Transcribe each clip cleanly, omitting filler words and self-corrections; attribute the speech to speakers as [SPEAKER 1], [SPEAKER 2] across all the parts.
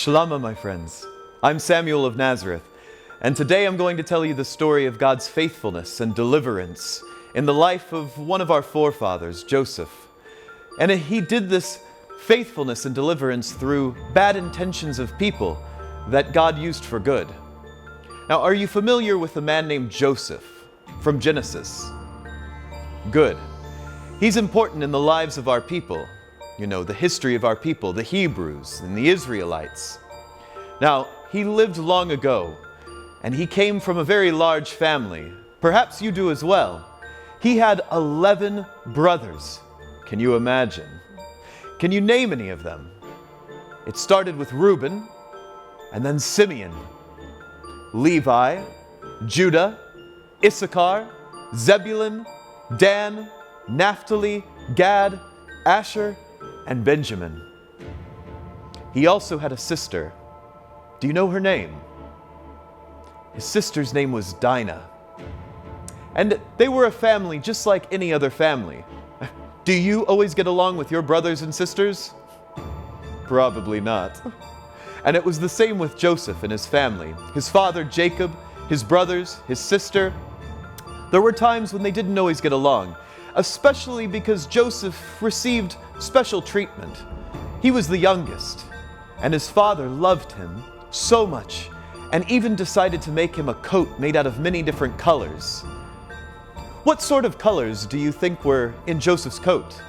[SPEAKER 1] Shalom, my friends. I'm Samuel of Nazareth, and today I'm going to tell you the story of God's faithfulness and deliverance in the life of one of our forefathers, Joseph. And he did this faithfulness and deliverance through bad intentions of people that God used for good. Now, are you familiar with a man named Joseph from Genesis? Good. He's important in the lives of our people. You know, the history of our people, the Hebrews and the Israelites. Now, he lived long ago, and he came from a very large family. Perhaps you do as well. He had 11 brothers. Can you imagine? Can you name any of them? It started with Reuben, and then Simeon, Levi, Judah, Issachar, Zebulun, Dan, Naphtali, Gad, Asher, and Benjamin. He also had a sister. Do you know her name? His sister's name was Dinah. And they were a family just like any other family. Do you always get along with your brothers and sisters? Probably not. And it was the same with Joseph and his family. His father, Jacob, his brothers, his sister. There were times when they didn't always get along, especially because Joseph received special treatment. He was the youngest, and his father loved him so much, and even decided to make him a coat made out of many different colors. What sort of colors do you think were in Joseph's coat?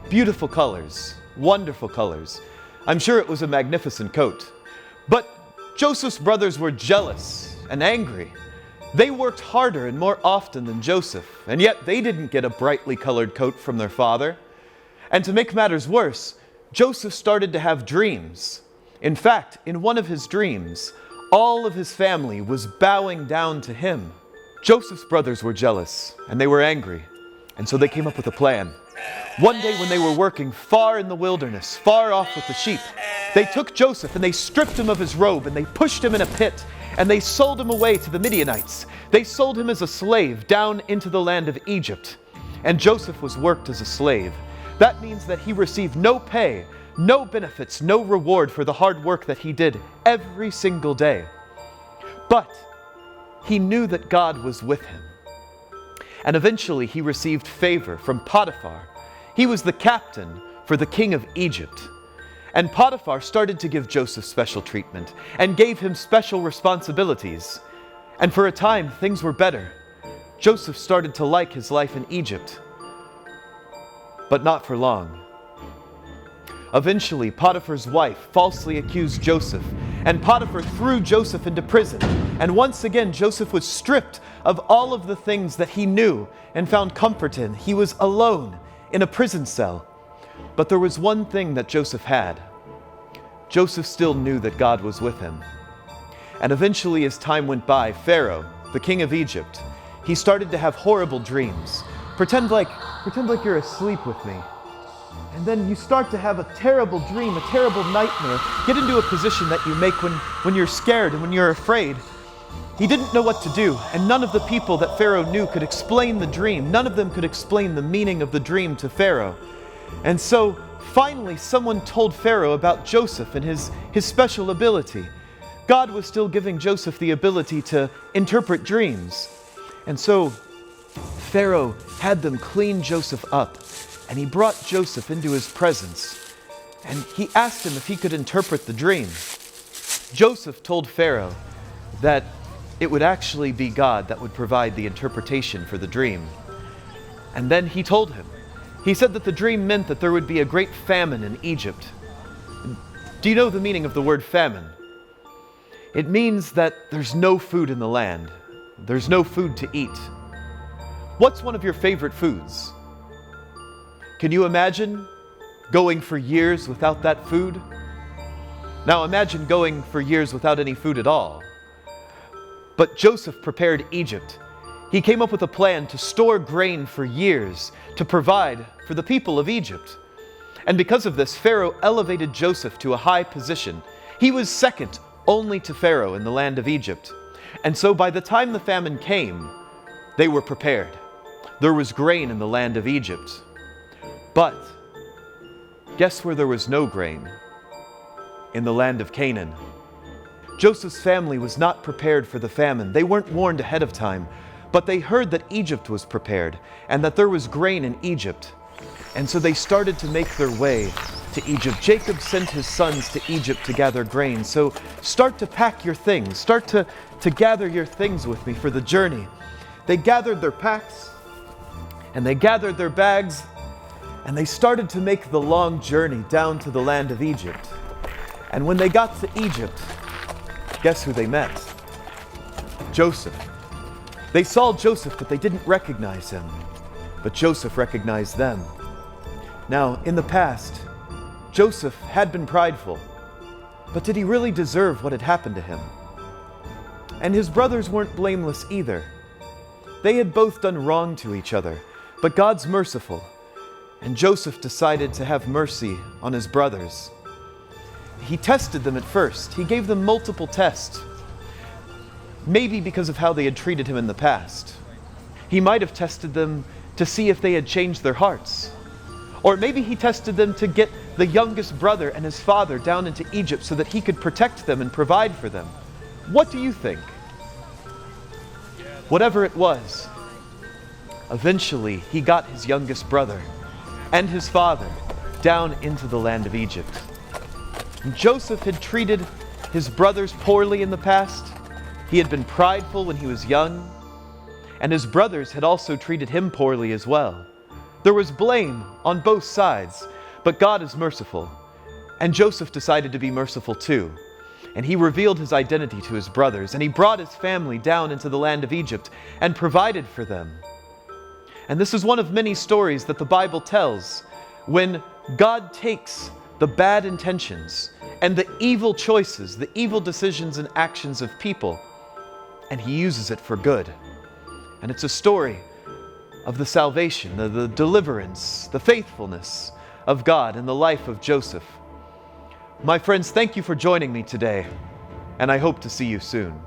[SPEAKER 1] Beautiful colors, wonderful colors. I'm sure it was a magnificent coat. But Joseph's brothers were jealous and angry. They worked harder and more often than Joseph, and yet they didn't get a brightly colored coat from their father. And to make matters worse, Joseph started to have dreams. In fact, in one of his dreams, all of his family was bowing down to him. Joseph's brothers were jealous, and they were angry, and so they came up with a plan. One day when they were working far in the wilderness, far off with the sheep, they took Joseph and they stripped him of his robe and they pushed him in a pit. And they sold him away to the Midianites. They sold him as a slave down into the land of Egypt. And Joseph was worked as a slave. That means that he received no pay, no benefits, no reward for the hard work that he did every single day. But he knew that God was with him. And eventually he received favor from Potiphar. He was the captain for the king of Egypt. And Potiphar started to give Joseph special treatment and gave him special responsibilities. And for a time, things were better. Joseph started to like his life in Egypt. But not for long. Eventually, Potiphar's wife falsely accused Joseph, and Potiphar threw Joseph into prison. And once again, Joseph was stripped of all of the things that he knew and found comfort in. He was alone in a prison cell. But there was one thing that Joseph had. Joseph still knew that God was with him. And eventually, as time went by, Pharaoh, the king of Egypt, he started to have horrible dreams. Pretend like you're asleep with me. And then you start to have a terrible dream, a terrible nightmare. Get into a position that you make when you're scared and when you're afraid. He didn't know what to do, and none of the people that Pharaoh knew could explain the dream. None of them could explain the meaning of the dream to Pharaoh. And so, finally, someone told Pharaoh about Joseph and his special ability. God was still giving Joseph the ability to interpret dreams. And so, Pharaoh had them clean Joseph up, and he brought Joseph into his presence. And he asked him if he could interpret the dream. Joseph told Pharaoh that it would actually be God that would provide the interpretation for the dream. And then he told him. He said that the dream meant that there would be a great famine in Egypt. Do you know the meaning of the word famine? It means that there's no food in the land. There's no food to eat. What's one of your favorite foods? Can you imagine going for years without that food? Now imagine going for years without any food at all. But Joseph prepared Egypt. He came up with a plan to store grain for years, to provide for the people of Egypt. And because of this, Pharaoh elevated Joseph to a high position. He was second only to Pharaoh in the land of Egypt. And so by the time the famine came, they were prepared. There was grain in the land of Egypt. But guess where there was no grain? in the land of Canaan. Joseph's family was not prepared for the famine. They weren't warned ahead of time, but they heard that Egypt was prepared and that there was grain in Egypt. And so they started to make their way to Egypt. Jacob sent his sons to Egypt to gather grain. So start to pack your things. Start to gather your things with me for the journey. They gathered their packs and they gathered their bags and they started to make the long journey down to the land of Egypt. And when they got to Egypt, guess who they met? Joseph. They saw Joseph, but they didn't recognize him. But Joseph recognized them. Now, in the past, Joseph had been prideful, but did he really deserve what had happened to him? And his brothers weren't blameless either. They had both done wrong to each other, but God's merciful, and Joseph decided to have mercy on his brothers. He tested them at first. He gave them multiple tests, maybe because of how they had treated him in the past. He might have tested them to see if they had changed their hearts. Or maybe he tested them to get the youngest brother and his father down into Egypt so that he could protect them and provide for them. What do you think? Whatever it was, eventually he got his youngest brother and his father down into the land of Egypt. And Joseph had treated his brothers poorly in the past. He had been prideful when he was young, and his brothers had also treated him poorly as well. There was blame on both sides, but God is merciful, and Joseph decided to be merciful too. And he revealed his identity to his brothers, and he brought his family down into the land of Egypt and provided for them. And this is one of many stories that the Bible tells when God takes the bad intentions and the evil choices, the evil decisions and actions of people, and he uses it for good. And it's a story of the salvation, the deliverance, the faithfulness of God in the life of Joseph. My friends, thank you for joining me today, and I hope to see you soon.